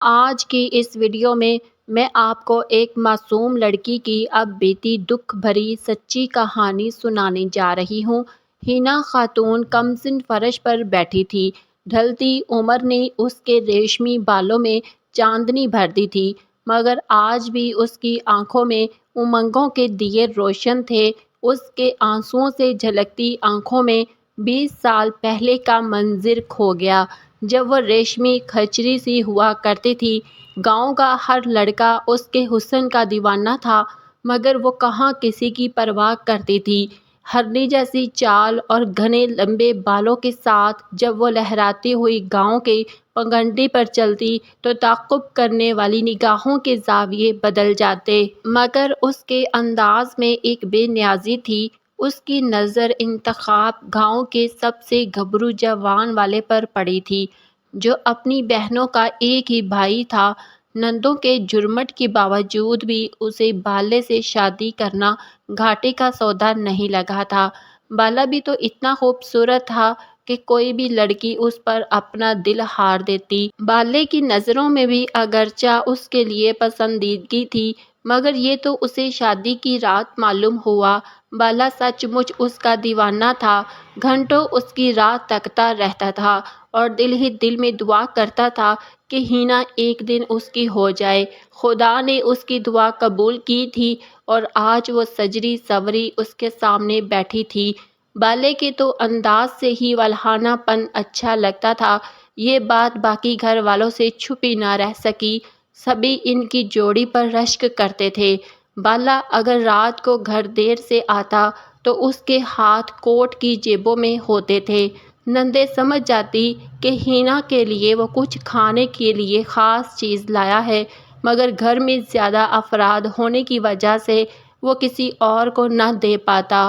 آج کی اس ویڈیو میں آپ کو ایک معصوم لڑکی کی اب بیتی دکھ بھری سچی کہانی سنانے جا رہی ہوں۔ حنا خاتون کمسن فرش پر بیٹھی تھی۔ ڈھلتی عمر نے اس کے ریشمی بالوں میں چاندنی بھر دی تھی، مگر آج بھی اس کی آنکھوں میں امنگوں کے دیے روشن تھے۔ اس کے آنسوؤں سے جھلکتی آنکھوں میں 20 سال پہلے کا منظر کھو گیا، جب وہ ریشمی کھچری سی ہوا کرتی تھی۔ گاؤں کا ہر لڑکا اس کے حسن کا دیوانہ تھا، مگر وہ کہاں کسی کی پرواہ کرتی تھی۔ ہرنی جیسی چال اور گھنے لمبے بالوں کے ساتھ جب وہ لہراتی ہوئی گاؤں کے پگڈنڈی پر چلتی تو تعقب کرنے والی نگاہوں کے زاویے بدل جاتے۔ مگر اس کے انداز میں ایک بے نیازی تھی۔ اس کی نظر انتخاب گاؤں کے سب سے گبرو جوان والے پر پڑی تھی، جو اپنی بہنوں کا ایک ہی بھائی تھا۔ نندوں کے جرمٹ کے باوجود بھی اسے بالے سے شادی کرنا گھاٹے کا سودا نہیں لگا تھا۔ بالا بھی تو اتنا خوبصورت تھا کہ کوئی بھی لڑکی اس پر اپنا دل ہار دیتی۔ بالے کی نظروں میں بھی اگرچہ اس کے لیے پسندیدگی تھی، مگر یہ تو اسے شادی کی رات معلوم ہوا۔ بالا سچ مچ اس کا دیوانہ تھا۔ گھنٹوں اس کی راہ تکتا رہتا تھا اور دل ہی دل میں دعا کرتا تھا کہ حنا ایک دن اس کی ہو جائے۔ خدا نے اس کی دعا قبول کی تھی اور آج وہ سجری سنوری اس کے سامنے بیٹھی تھی۔ بالے کے تو انداز سے ہی ولہانہ پن اچھا لگتا تھا۔ یہ بات باقی گھر والوں سے چھپی نہ رہ سکی۔ سبھی ان کی جوڑی پر رشک کرتے تھے۔ بالا اگر رات کو گھر دیر سے آتا تو اس کے ہاتھ کوٹ کی جیبوں میں ہوتے تھے۔ نندیں سمجھ جاتی کہ حنا کے لیے وہ کچھ کھانے کے لیے خاص چیز لایا ہے، مگر گھر میں زیادہ افراد ہونے کی وجہ سے وہ کسی اور کو نہ دے پاتا۔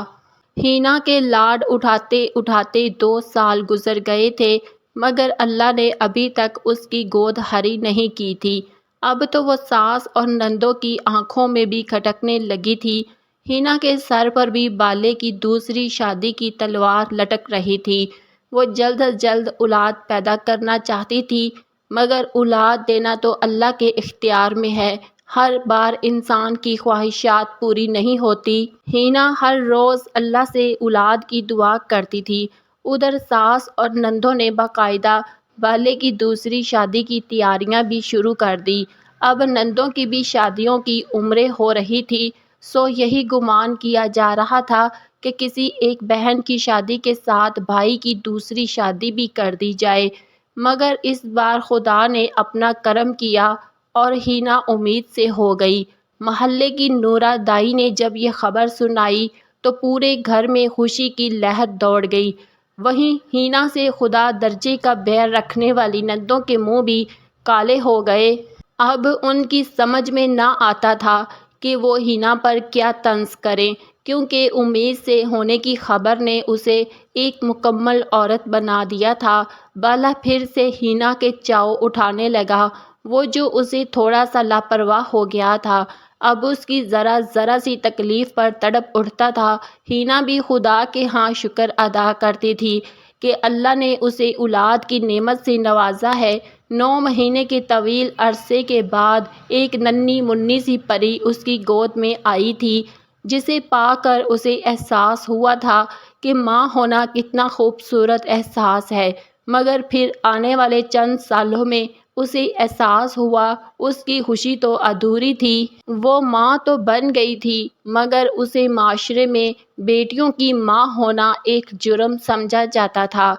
حنا کے لاڈ اٹھاتے اٹھاتے 2 سال گزر گئے تھے، مگر اللہ نے ابھی تک اس کی گود ہری نہیں کی تھی۔ اب تو وہ ساس اور نندوں کی آنکھوں میں بھی کھٹکنے لگی تھی۔ حنا کے سر پر بھی بالے کی دوسری شادی کی تلوار لٹک رہی تھی۔ وہ جلد از جلد اولاد پیدا کرنا چاہتی تھی، مگر اولاد دینا تو اللہ کے اختیار میں ہے۔ ہر بار انسان کی خواہشات پوری نہیں ہوتی۔ حنا ہر روز اللہ سے اولاد کی دعا کرتی تھی۔ ادھر ساس اور نندوں نے باقاعدہ بالے کی دوسری شادی کی تیاریاں بھی شروع کر دی۔ اب نندوں کی بھی شادیوں کی عمریں ہو رہی تھی، سو یہی گمان کیا جا رہا تھا کہ کسی ایک بہن کی شادی کے ساتھ بھائی کی دوسری شادی بھی کر دی جائے، مگر اس بار خدا نے اپنا کرم کیا اور حنا امید سے ہو گئی۔ محلے کی نورا دائی نے جب یہ خبر سنائی تو پورے گھر میں خوشی کی لہر دوڑ گئی۔ وہیں حنا سے خدا درجے کا بیر رکھنے والی نندوں کے منہ بھی کالے ہو گئے۔ اب ان کی سمجھ میں نہ آتا تھا کہ وہ حنا پر کیا طنز کریں، کیونکہ امید سے ہونے کی خبر نے اسے ایک مکمل عورت بنا دیا تھا۔ بالا پھر سے حنا کے چاؤ اٹھانے لگا۔ وہ جو اسے تھوڑا سا لاپرواہ ہو گیا تھا، اب اس کی ذرا ذرا سی تکلیف پر تڑپ اٹھتا تھا۔ حنا بھی خدا کے ہاں شکر ادا کرتی تھی کہ اللہ نے اسے اولاد کی نعمت سے نوازا ہے۔ 9 مہینے کے طویل عرصے کے بعد ایک ننھی منی سی پری اس کی گود میں آئی تھی، جسے پا کر اسے احساس ہوا تھا کہ ماں ہونا کتنا خوبصورت احساس ہے، مگر پھر آنے والے چند سالوں میں اسے احساس ہوا اس کی خوشی تو ادھوری تھی۔ وہ ماں تو بن گئی تھی، مگر اسے معاشرے میں بیٹیوں کی ماں ہونا ایک جرم سمجھا جاتا تھا۔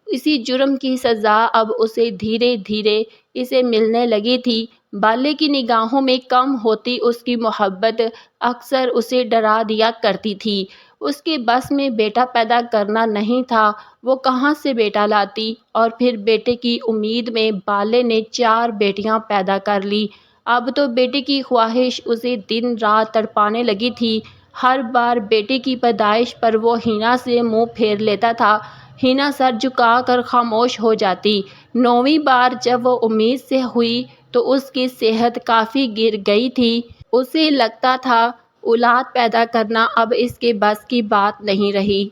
اسی جرم کی سزا اب اسے دھیرے دھیرے اسے ملنے لگی تھی۔ بالے کی نگاہوں میں کم ہوتی اس کی محبت اکثر اسے ڈرا دیا کرتی تھی۔ اس کے بس میں بیٹا پیدا کرنا نہیں تھا، وہ کہاں سے بیٹا لاتی؟ اور پھر بیٹے کی امید میں بالے نے 4 بیٹیاں پیدا کر لی۔ اب تو بیٹے کی خواہش اسے دن رات تڑپانے لگی تھی۔ ہر بار بیٹے کی پیدائش پر وہ حنا سے منہ پھیر لیتا تھا۔ حنا سر جھکا کر خاموش ہو جاتی۔ 9ویں بار جب وہ امید سے ہوئی تو اس کی صحت کافی گر گئی تھی۔ اسے لگتا تھا اولاد پیدا کرنا اب اس کے بس کی بات نہیں رہی۔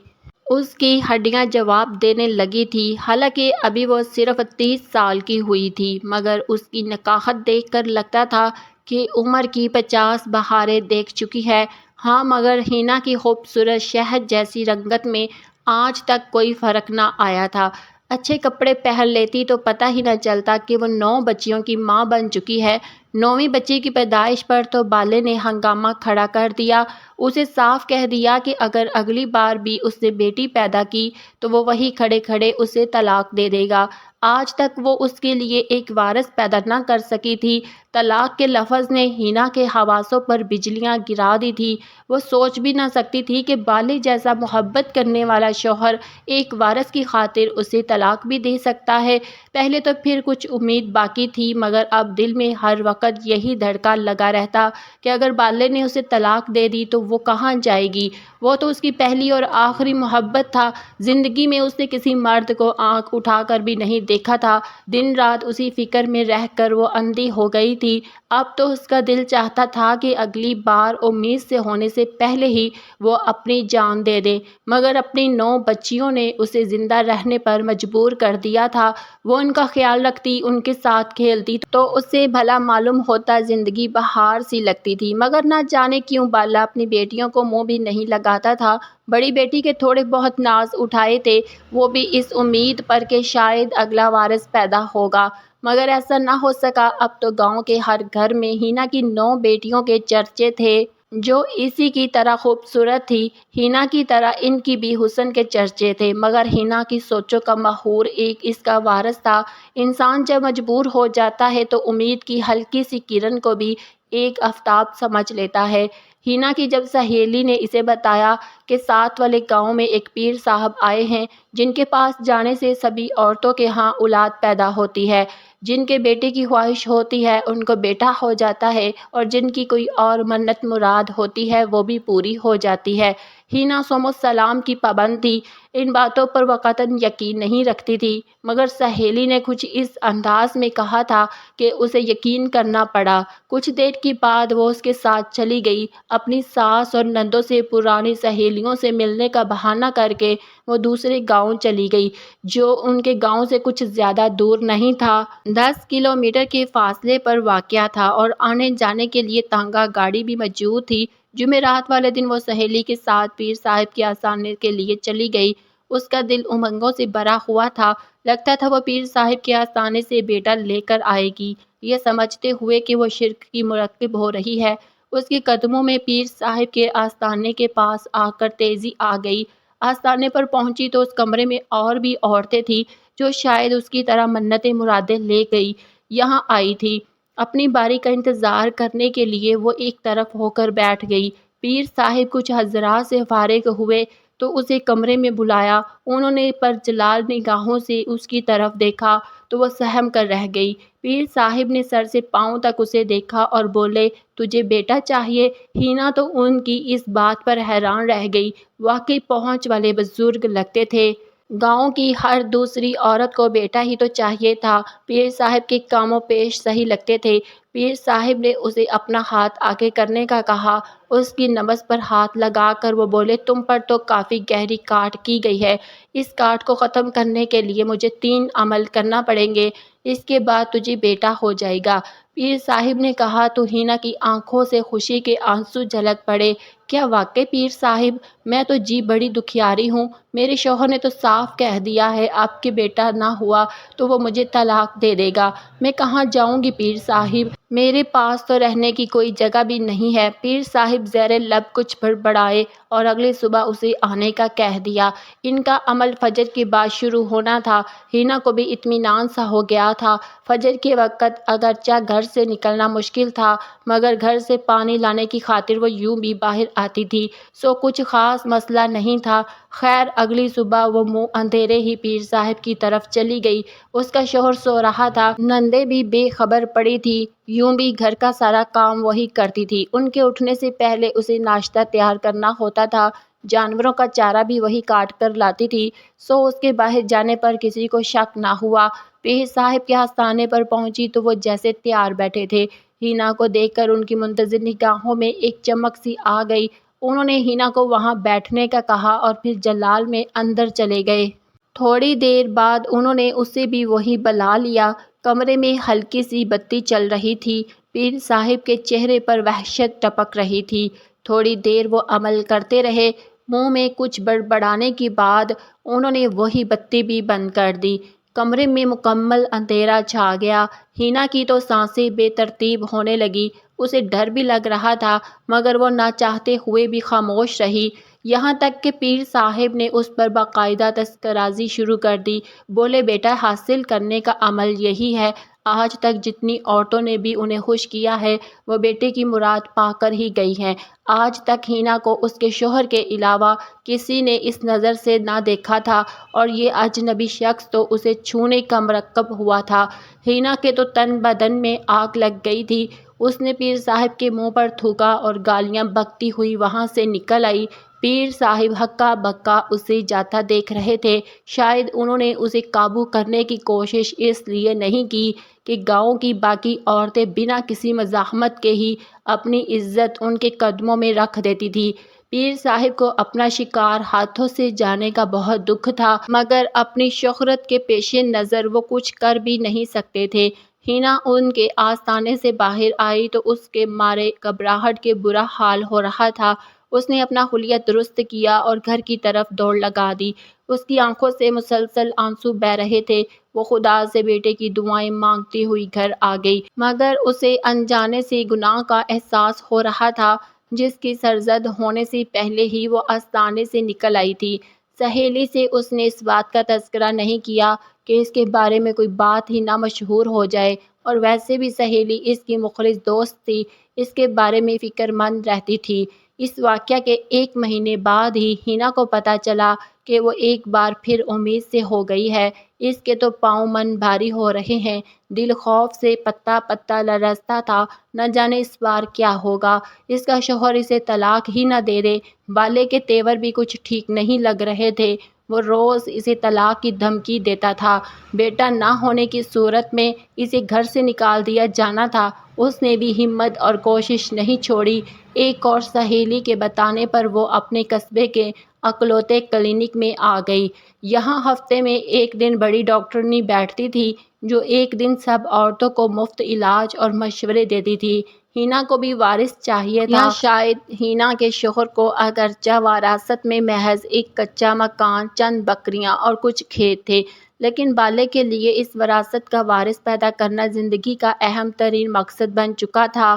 اس کی ہڈیاں جواب دینے لگی تھی، حالانکہ ابھی وہ صرف 30 سال کی ہوئی تھی، مگر اس کی نکاحت دیکھ کر لگتا تھا کہ عمر کی 50 بہاریں دیکھ چکی ہے۔ ہاں، مگر ہینا کی خوبصورت شہد جیسی رنگت میں آج تک کوئی فرق نہ آیا تھا۔ اچھے کپڑے پہن لیتی تو پتہ ہی نہ چلتا کہ وہ 9 بچیوں کی ماں بن چکی ہے۔ 9ویں بچی کی پیدائش پر تو بالے نے ہنگامہ کھڑا کر دیا۔ اسے صاف کہہ دیا کہ اگر اگلی بار بھی اس نے بیٹی پیدا کی تو وہ وہیں کھڑے کھڑے اسے طلاق دے دے گا۔ آج تک وہ اس کے لیے ایک وارث پیدا نہ کر سکی تھی۔ طلاق کے لفظ نے ہینا کے حواسوں پر بجلیاں گرا دی تھی۔ وہ سوچ بھی نہ سکتی تھی کہ بالے جیسا محبت کرنے والا شوہر ایک وارث کی خاطر اسے طلاق بھی دے سکتا ہے۔ پہلے تو پھر کچھ امید باقی تھی، مگر اب دل میں ہر وقت یہی دھڑکا لگا رہتا کہ اگر بالے نے اسے طلاق دے دی تو وہ کہاں جائے گی؟ وہ تو اس کی پہلی اور آخری محبت تھا۔ زندگی میں اس نے کسی مرد کو آنکھ اٹھا کر بھی نہیں دیکھا تھا۔ دن رات اسی فکر میں رہ کر وہ اندھی ہو گئی تھی۔ اب تو اس کا دل چاہتا تھا کہ اگلی بار امید سے ہونے سے پہلے ہی وہ اپنی جان دے دے، مگر اپنی 9 بچیوں نے اسے زندہ رہنے پر مجبور کر دیا تھا۔ وہ ان کا خیال رکھتی، ان کے ساتھ کھیلتی تو اسے بھلا معلوم ہوتا زندگی بہار سی لگتی تھی، مگر نہ جانے کیوں بالا اپنی بیٹیوں کو منہ بھی نہیں لگاتا تھا۔ بڑی بیٹی کے تھوڑے بہت ناز اٹھائے تھے، وہ بھی اس امید پر کہ شاید اگلا وارث پیدا ہوگا، مگر ایسا نہ ہو سکا۔ اب تو گاؤں کے ہر گھر میں ہینا کی 9 بیٹیوں کے چرچے تھے، جو اسی کی طرح خوبصورت تھی۔ ہینا کی طرح ان کی بھی حسن کے چرچے تھے، مگر ہینا کی سوچوں کا محور ایک اس کا وارث تھا۔ انسان جب مجبور ہو جاتا ہے تو امید کی ہلکی سی کرن کو بھی ایک آفتاب سمجھ لیتا ہے۔ ہینا کی جب سہیلی نے اسے بتایا کہ ساتھ والے گاؤں میں ایک پیر صاحب آئے ہیں، جن کے پاس جانے سے سبھی عورتوں کے ہاں اولاد پیدا ہوتی ہے، جن کے بیٹے کی خواہش ہوتی ہے ان کو بیٹا ہو جاتا ہے، اور جن کی کوئی اور منت مراد ہوتی ہے وہ بھی پوری ہو جاتی ہے۔ ہینا صوم و سلام کی پابند تھی، ان باتوں پر وہ قطعاً یقین نہیں رکھتی تھی، مگر سہیلی نے کچھ اس انداز میں کہا تھا کہ اسے یقین کرنا پڑا۔ کچھ دیر کے بعد وہ اس کے ساتھ چلی گئی۔ اپنی ساس اور نندوں سے پرانی سہیلیوں سے ملنے کا بہانہ کر کے وہ دوسرے گاؤں چلی گئی، جو ان کے گاؤں سے کچھ زیادہ دور نہیں تھا۔ 10 کلومیٹر کے فاصلے پر واقع تھا اور آنے جانے کے لیے تانگا گاڑی بھی موجود تھی۔ جمعرات والے دن وہ سہیلی کے ساتھ پیر صاحب کے آستانے کے لیے چلی گئی۔ اس کا دل امنگوں سے بھرا ہوا تھا، لگتا تھا وہ پیر صاحب کے آستانے سے بیٹا لے کر آئے گی۔ یہ سمجھتے ہوئے کہ وہ شرک کی مرتکب ہو رہی ہے، اس کے قدموں میں پیر صاحب کے آستانے کے پاس آ کر تیزی آ گئی۔ آستانے پر پہنچی تو اس کمرے میں اور بھی عورتیں تھیں، جو شاید اس کی طرح منتیں مرادیں لے گئی یہاں آئی تھی۔ اپنی باری کا انتظار کرنے کے لیے وہ ایک طرف ہو کر بیٹھ گئی۔ پیر صاحب کچھ حضرات سے فارغ ہوئے تو اسے کمرے میں بلایا۔ انہوں نے پرجلال نگاہوں سے اس کی طرف دیکھا تو وہ سہم کر رہ گئی۔ پیر صاحب نے سر سے پاؤں تک اسے دیکھا اور بولے، تجھے بیٹا چاہیے؟ ہینا تو ان کی اس بات پر حیران رہ گئی، واقعی پہنچ والے بزرگ لگتے تھے۔ گاؤں کی ہر دوسری عورت کو بیٹا ہی تو چاہیے تھا۔ پیر صاحب کے کام و پیش صحیح لگتے تھے۔ پیر صاحب نے اسے اپنا ہاتھ آگے کرنے کا کہا۔ اس کی نبض پر ہاتھ لگا کر وہ بولے، تم پر تو کافی گہری کاٹ کی گئی ہے۔ اس کاٹ کو ختم کرنے کے لیے مجھے 3 عمل کرنا پڑیں گے، اس کے بعد تجھے بیٹا ہو جائے گا۔ پیر صاحب نے کہا تو ہینا کی آنکھوں سے خوشی کے آنسو جھلک پڑے۔ کیا واقعی پیر صاحب؟ میں تو جی بڑی دکھیاری ہوں۔ میرے شوہر نے تو صاف کہہ دیا ہے آپ کے بیٹا نہ ہوا تو وہ مجھے طلاق دے دے گا۔ میں کہاں جاؤں گی پیر صاحب؟ میرے پاس تو رہنے کی کوئی جگہ بھی نہیں ہے۔ پیر صاحب زیر لب کچھ بڑبڑائے اور اگلی صبح اسے آنے کا کہہ دیا۔ ان کا عمل فجر کے بعد شروع ہونا تھا۔ ہینا کو بھی اطمینان سا ہو گیا تھا۔ فجر کے وقت اگرچہ گھر سے نکلنا مشکل تھا، مگر گھر سے پانی لانے کی خاطر وہ یوں بھی باہر آتی تھی، سو کچھ خاص مسئلہ نہیں تھا۔ خیر اگلی صبح وہ منہ اندھیرے ہی پیر صاحب کی طرف چلی گئی۔ اس کا شوہر سو رہا تھا، نندیں بھی بے خبر پڑی تھی، یوں بھی گھر کا سارا کام وہی کرتی تھی۔ ان کے اٹھنے سے پہلے اسے ناشتہ تیار کرنا ہوتا تھا، جانوروں کا چارہ بھی وہی کاٹ کر لاتی تھی، سو اس کے باہر جانے پر کسی کو شک نہ ہوا۔ پیر صاحب کے آستانے پر پہنچی تو وہ جیسے تیار بیٹھے تھے۔ ہینا کو دیکھ کر ان کی منتظر نگاہوں میں ایک چمک سی آ گئی انہوں نے ہینا کو وہاں بیٹھنے کا کہا اور پھر جلال میں اندر چلے گئے۔ تھوڑی دیر بعد انہوں نے اسے بھی وہیں بلا لیا۔ کمرے میں ہلکی سی بتی چل رہی تھی۔ پیر صاحب کے چہرے پر وحشت ٹپک رہی تھی۔ تھوڑی دیر وہ عمل کرتے رہے۔ منہ میں کچھ بڑبڑانے کے بعد انہوں نے وہی بتی بھی بند کر دی۔ کمرے میں مکمل اندھیرا چھا گیا۔ ہینا کی تو سانسیں بے ترتیب ہونے لگی۔ اسے ڈر بھی لگ رہا تھا مگر وہ نہ چاہتے ہوئے بھی خاموش رہی۔ یہاں تک کہ پیر صاحب نے اس پر باقاعدہ تذکرازی شروع کر دی۔ بولے بیٹا حاصل کرنے کا عمل یہی ہے۔ آج تک جتنی عورتوں نے بھی انہیں خوش کیا ہے وہ بیٹے کی مراد پا کر ہی گئی ہیں۔ آج تک ہینا کو اس کے شوہر کے علاوہ کسی نے اس نظر سے نہ دیکھا تھا اور یہ اجنبی شخص تو اسے چھونے کا مرکب ہوا تھا۔ ہینا کے تو تن بدن میں آگ لگ گئی تھی۔ اس نے پیر صاحب کے منہ پر تھوکا اور گالیاں بکتی ہوئی وہاں سے نکل آئی۔ پیر صاحب ہکا بکا اسے جاتا دیکھ رہے تھے۔ شاید انہوں نے اسے قابو کرنے کی کوشش اس لیے نہیں کی کہ گاؤں کی باقی عورتیں بنا کسی مزاحمت کے ہی اپنی عزت ان کے قدموں میں رکھ دیتی تھی۔ پیر صاحب کو اپنا شکار ہاتھوں سے جانے کا بہت دکھ تھا مگر اپنی شہرت کے پیش نظر وہ کچھ کر بھی نہیں سکتے تھے۔ ہینا ان کے آستانے سے باہر آئی تو اس کے مارے گھبراہٹ کے برا حال ہو رہا تھا۔ اس نے اپنا حلیہ درست کیا اور گھر کی طرف دوڑ لگا دی۔ اس کی آنکھوں سے مسلسل آنسو بہہ رہے تھے۔ وہ خدا سے بیٹے کی دعائیں مانگتی ہوئی گھر آ گئی مگر اسے انجانے سے گناہ کا احساس ہو رہا تھا جس کی سرزد ہونے سے پہلے ہی وہ آستانے سے نکل آئی تھی۔ سہیلی سے اس نے اس بات کا تذکرہ نہیں کیا کہ اس کے بارے میں کوئی بات ہی نہ مشہور ہو جائے اور ویسے بھی سہیلی اس کی مخلص دوست تھی، اس کے بارے میں فکر مند رہتی تھی۔ اس واقعہ کے 1 مہینے بعد ہی ہینا کو پتہ چلا کہ وہ ایک بار پھر امید سے ہو گئی ہے۔ اس کے تو پاؤں من بھاری ہو رہے ہیں، دل خوف سے پتا پتا لرزتا تھا، نہ جانے اس بار کیا ہوگا۔ اس کا شوہر اسے طلاق ہی نہ دے دے۔ بالے کے تیور بھی کچھ ٹھیک نہیں لگ رہے تھے۔ وہ روز اسے طلاق کی دھمکی دیتا تھا۔ بیٹا نہ ہونے کی صورت میں اسے گھر سے نکال دیا جانا تھا۔ اس نے بھی ہمت اور کوشش نہیں چھوڑی۔ ایک اور سہیلی کے بتانے پر وہ اپنے قصبے کے اکلوتے کلینک میں آ گئی۔ یہاں ہفتے میں ایک دن بڑی ڈاکٹرنی بیٹھتی تھی جو ایک دن سب عورتوں کو مفت علاج اور مشورے دیتی تھی۔ ہینا کو بھی وارث چاہیے تھا۔ یا شاید ہینا کے شوہر کو اگرچہ وراثت میں محض ایک کچا مکان، چند بکریاں اور کچھ کھیت تھے لیکن بالے کے لیے اس وراثت کا وارث پیدا کرنا زندگی کا اہم ترین مقصد بن چکا تھا۔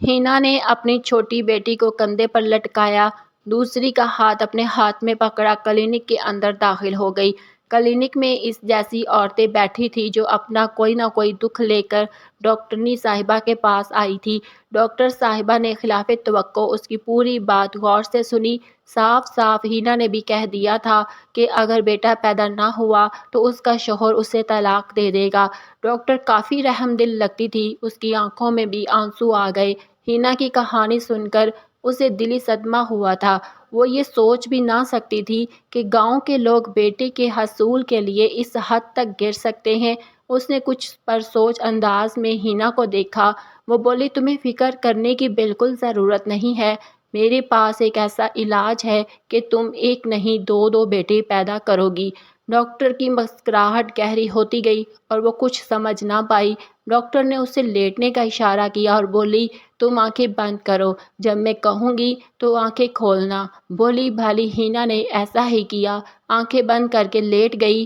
ہینا نے اپنی چھوٹی بیٹی کو کندھے پر لٹکایا، دوسری کا ہاتھ اپنے ہاتھ میں پکڑا کلینک کے اندر داخل ہو گئی۔ کلینک میں اس جیسی عورتیں بیٹھی تھیں جو اپنا کوئی نہ کوئی دکھ لے کر ڈاکٹرنی صاحبہ کے پاس آئی تھی۔ ڈاکٹر صاحبہ نے خلاف توقع اس کی پوری بات غور سے سنی۔ صاف صاف ہینا نے بھی کہہ دیا تھا کہ اگر بیٹا پیدا نہ ہوا تو اس کا شوہر اسے طلاق دے دے گا۔ ڈاکٹر کافی رحم دل لگتی تھی، اس کی آنکھوں میں بھی آنسو آ گئے۔ ہینا کی کہانی سن کر اسے دلی صدمہ ہوا تھا۔ وہ یہ سوچ بھی نہ سکتی تھی کہ گاؤں کے لوگ بیٹے کے حصول کے لیے اس حد تک گر سکتے ہیں۔ اس نے کچھ پرسوچ انداز میں ہینا کو دیکھا۔ وہ بولی تمہیں فکر کرنے کی بالکل ضرورت نہیں ہے، میرے پاس ایک ایسا علاج ہے کہ تم ایک نہیں دو بیٹے پیدا کرو گی۔ ڈاکٹر کی مسکراہٹ گہری ہوتی گئی اور وہ کچھ سمجھ نہ پائی۔ ڈاکٹر نے اسے لیٹنے کا اشارہ کیا اور بولی تم آنکھیں بند کرو، جب میں کہوں گی تو آنکھیں کھولنا۔ بولی بھالی ہینا نے ایسا ہی کیا، آنکھیں بند کر کے لیٹ گئی۔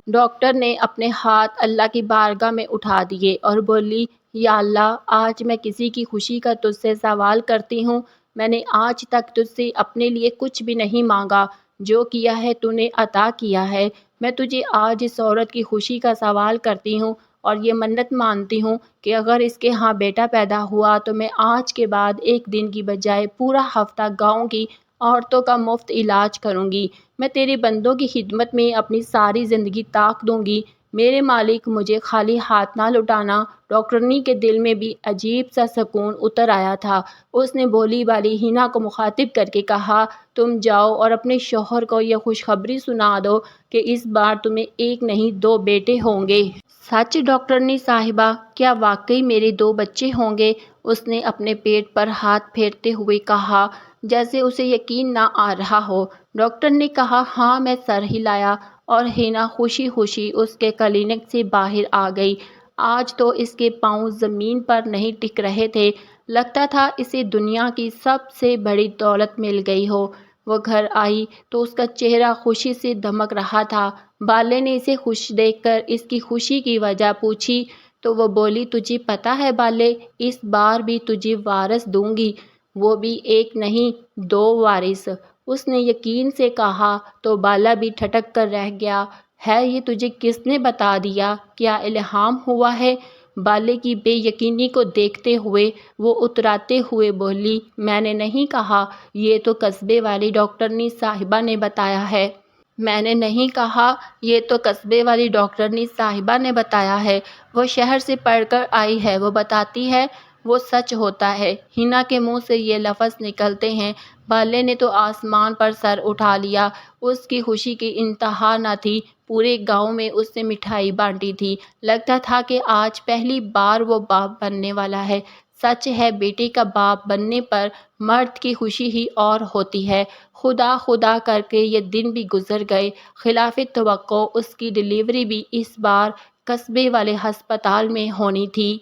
ڈاکٹر نے اپنے ہاتھ اللہ کی بارگاہ میں اٹھا دیے اور بولی یا اللہ، آج میں کسی کی خوشی کا تجھ سے سوال کرتی ہوں۔ میں نے آج تک تجھ سے اپنے لیے کچھ بھی نہیں مانگا، جو کیا ہے تو نے عطا کیا ہے۔ میں تجھے آج اس عورت کی خوشی کا سوال کرتی ہوں اور یہ منت مانتی ہوں کہ اگر اس کے ہاں بیٹا پیدا ہوا تو میں آج کے بعد ایک دن کی بجائے پورا ہفتہ گاؤں کی عورتوں کا مفت علاج کروں گی۔ میں تیرے بندوں کی خدمت میں اپنی ساری زندگی طاق دوں گی۔ میرے مالک مجھے خالی ہاتھ نہ لوٹانا۔ ڈاکٹرنی کے دل میں بھی عجیب سا سکون اتر آیا تھا۔ اس نے بولی بالی ہینا کو مخاطب کر کے کہا تم جاؤ اور اپنے شوہر کو یہ خوشخبری سنا دو کہ اس بار تمہیں ایک نہیں 2 بیٹے ہوں گے۔ سچ ڈاکٹرنی صاحبہ، کیا واقعی میرے 2 بچے ہوں گے؟ اس نے اپنے پیٹ پر ہاتھ پھیرتے ہوئے کہا۔ جیسے اسے یقین نہ آ رہا ہو۔ ڈاکٹر نے کہا، ہاں، میں سر ہلایا اور ہینا خوشی خوشی اس کے کلینک سے باہر آ گئی۔ آج تو اس کے پاؤں زمین پر نہیں ٹک رہے تھے، لگتا تھا اسے دنیا کی سب سے بڑی دولت مل گئی ہو۔ وہ گھر آئی تو اس کا چہرہ خوشی سے دمک رہا تھا۔ بالے نے اسے خوش دیکھ کر اس کی خوشی کی وجہ پوچھی تو وہ بولی، تجھے پتہ ہے بالے، اس بار بھی تجھے وارث دوں گی، وہ بھی ایک نہیں 2 وارث۔ اس نے یقین سے کہا تو بالا بھی ٹھٹک کر رہ گیا۔ ہے یہ تجھے کس نے بتا دیا؟ کیا الہام ہوا ہے؟ بالے کی بے یقینی کو دیکھتے ہوئے وہ اتراتے ہوئے بولی، میں نے نہیں کہا، یہ تو قصبے والی ڈاکٹرنی صاحبہ نے بتایا ہے۔ میں نے نہیں کہا، یہ تو قصبے والی ڈاکٹرنی صاحبہ نے بتایا ہے۔ وہ شہر سے پڑھ کر آئی ہے، وہ بتاتی ہے، وہ سچ ہوتا ہے۔ ہینا کے منہ سے یہ لفظ نکلتے ہیں، بالے نے تو آسمان پر سر اٹھا لیا۔ اس کی خوشی کی انتہا نہ تھی۔ پورے گاؤں میں اس نے مٹھائی بانٹی تھی۔ لگتا تھا کہ آج پہلی بار وہ باپ بننے والا ہے۔ سچ ہے، بیٹے کا باپ بننے پر مرد کی خوشی ہی اور ہوتی ہے۔ خدا خدا کر کے یہ دن بھی گزر گئے۔ خلاف توقع اس کی ڈیلیوری بھی اس بار قصبے والے ہسپتال میں ہونی تھی۔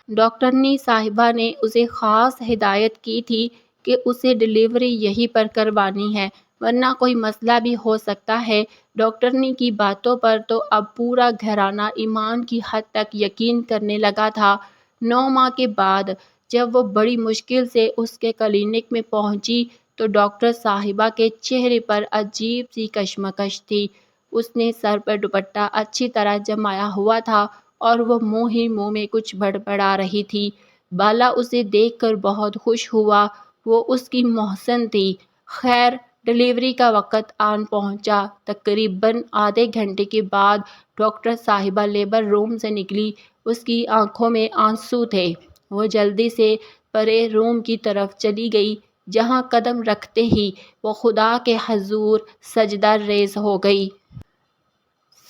ڈاکٹرنی صاحبہ نے اسے خاص ہدایت کی تھی کہ اسے ڈیلیوری یہیں پر کروانی ہے، ورنہ کوئی مسئلہ بھی ہو سکتا ہے۔ ڈاکٹرنی کی باتوں پر تو اب پورا گھرانہ ایمان کی حد تک یقین کرنے لگا تھا۔ 9 ماہ کے بعد جب وہ بڑی مشکل سے اس کے کلینک میں پہنچی تو ڈاکٹر صاحبہ کے چہرے پر عجیب سی کشمکش تھی۔ اس نے سر پر دوپٹہ اچھی طرح جمایا ہوا تھا اور وہ منہ ہی منہ میں کچھ بڑبڑا رہی تھی۔ بالا اسے دیکھ کر بہت خوش ہوا، وہ اس کی محسن تھی۔ خیر، ڈیلیوری کا وقت آن پہنچا۔ تقریباً آدھے گھنٹے کے بعد ڈاکٹر صاحبہ لیبر روم سے نکلی۔ اس کی آنکھوں میں آنسو تھے۔ وہ جلدی سے پرے روم کی طرف چلی گئی، جہاں قدم رکھتے ہی وہ خدا کے حضور سجدہ ریز ہو گئی۔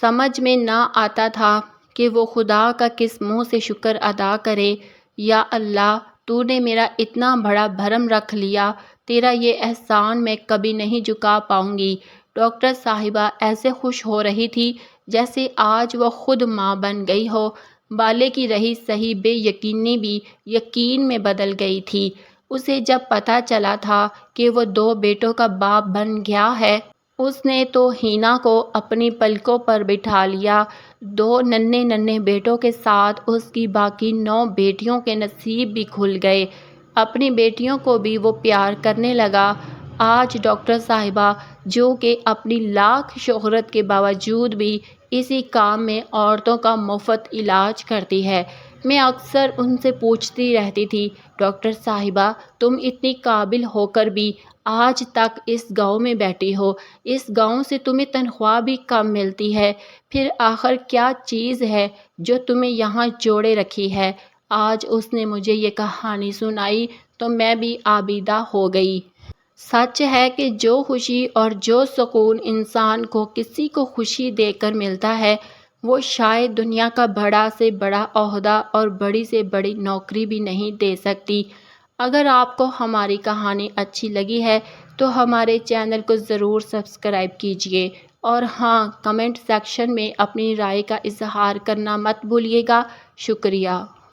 سمجھ میں نہ آتا تھا کہ وہ خدا کا کس منہ سے شکر ادا کرے۔ یا اللہ، تو نے میرا اتنا بڑا بھرم رکھ لیا، تیرا یہ احسان میں کبھی نہیں چکا پاؤں گی۔ ڈاکٹر صاحبہ ایسے خوش ہو رہی تھی جیسے آج وہ خود ماں بن گئی ہو۔ بالے کی رہی سہی بے یقینی بھی یقین میں بدل گئی تھی۔ اسے جب پتہ چلا تھا کہ وہ 2 بیٹوں کا باپ بن گیا ہے، اس نے تو ہینا کو اپنی پلکوں پر بٹھا لیا۔ 2 ننھے ننھے بیٹوں کے ساتھ اس کی باقی 9 بیٹیوں کے نصیب بھی کھل گئے۔ اپنی بیٹیوں کو بھی وہ پیار کرنے لگا۔ آج ڈاکٹر صاحبہ، جو کہ اپنی لاکھ شہرت کے باوجود بھی اسی کام میں عورتوں کا مفت علاج کرتی ہے، میں اکثر ان سے پوچھتی رہتی تھی، ڈاکٹر صاحبہ، تم اتنی قابل ہو کر بھی آج تک اس گاؤں میں بیٹھی ہو، اس گاؤں سے تمہیں تنخواہ بھی کم ملتی ہے، پھر آخر کیا چیز ہے جو تمہیں یہاں جوڑے رکھی ہے؟ آج اس نے مجھے یہ کہانی سنائی تو میں بھی آبیدہ ہو گئی۔ سچ ہے کہ جو خوشی اور جو سکون انسان کو کسی کو خوشی دے کر ملتا ہے، وہ شاید دنیا کا بڑا سے بڑا عہدہ اور بڑی سے بڑی نوکری بھی نہیں دے سکتی۔ اگر آپ کو ہماری کہانی اچھی لگی ہے تو ہمارے چینل کو ضرور سبسکرائب کیجیے، اور ہاں، کمنٹ سیکشن میں اپنی رائے کا اظہار کرنا مت بھولیے گا۔ شکریہ۔